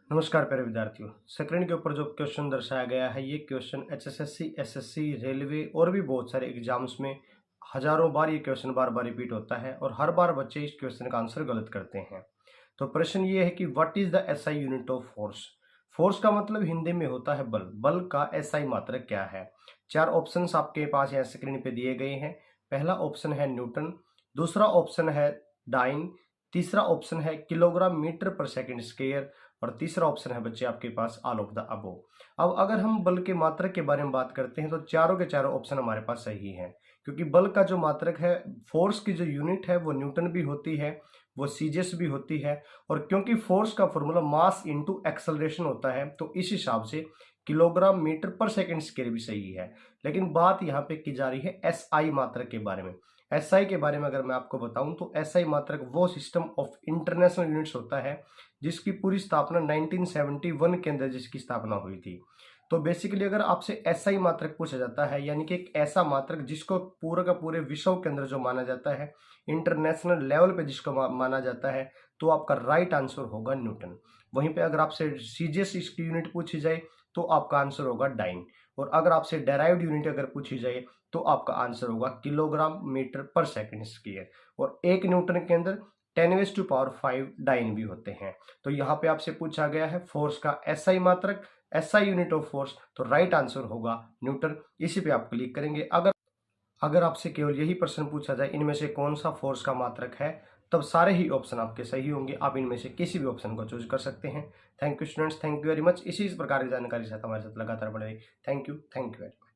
नमस्कार प्यारे विद्यार्थियों। सेकंड के ऊपर जो क्वेश्चन दर्शाया गया है, ये क्वेश्चन एचएसएससी, एसएससी, रेलवे और भी बहुत सारे एग्जाम्स में हजारों बार ये क्वेश्चन बार बार रिपीट होता है और हर बार बच्चे इस क्वेश्चन का आंसर गलत करते हैं। तो प्रश्न ये है कि what is the SI unit of force. Force का मतलब हिंदी में होता है बल। बल का एसआई मात्रक क्या है? चार ऑप्शंस आपके पास यहाँ स्क्रीन पे दिए गए हैं। पहला ऑप्शन है न्यूटन, दूसरा ऑप्शन है डाइन, तीसरा ऑप्शन है किलोग्राम मीटर पर सेकंड स्क्वायर और तीसरा ऑप्शन है बच्चे आपके पास ऑल ऑफ द अबोव। अब अगर हम बल के मात्रक के बारे में बात करते हैं तो चारों के चारों ऑप्शन हमारे पास सही हैं, क्योंकि बल का जो मात्रक है, फोर्स की जो यूनिट है वो न्यूटन भी होती है, वो सीजीएस भी होती है। और क्योंकि फोर्स का फॉर्मूला मास इनटू एक्सेलरेशन होता है, तो इस हिसाब से किलोग्राम मीटर पर सेकंड स्क्वायर भी सही है। लेकिन बात यहाँ पे की जा रही है एसआई मात्रक के बारे में। एसआई के बारे में अगर मैं आपको बताऊं तो एसआई मात्रक वो सिस्टम ऑफ इंटरनेशनल यूनिट्स होता है जिसकी पूरी स्थापना 1971 के अंदर जिसकी स्थापना हुई थी। तो बेसिकली अगर आपसे एसआई मात्रक पूछा जाता है, यानी कि एक ऐसा मात्रक जिसको पूरे का पूरे विश्व के अंदर जो माना जाता है, इंटरनेशनल लेवल पे जिसको माना जाता है, तो आपका राइट आंसर होगा न्यूटन। वहीं पे अगर आपसे सीजीएस इसकी यूनिट पूछी जाए तो आपका आंसर होगा डाइन। और अगर आपसे डेराइव्ड यूनिट अगर पूछी जाए तो आपका आंसर होगा किलोग्राम मीटर पर सेकंड स्क्वायर। और एक न्यूटन के अंदर 10⁵ डाइन भी होते हैं। तो यहाँ पे आपसे पूछा गया है फोर्स का एसआई मात्रक, एसआई यूनिट ऑफ फोर्स, तो राइट आंसर होगा न्यूटन। इसी पे आप क्लिक करेंगे। अगर आपसे केवल यही प्रश्न पूछा जाए इनमें से कौन सा फोर्स का मात्रक है, तब सारे ही ऑप्शन आपके सही होंगे। आप इनमें से किसी भी ऑप्शन को चूज कर सकते हैं। Thank you students, thank you very much. इसी प्रकार की जानकारी के साथ हमारे साथ लगातार बने रहिए। Thank you very much.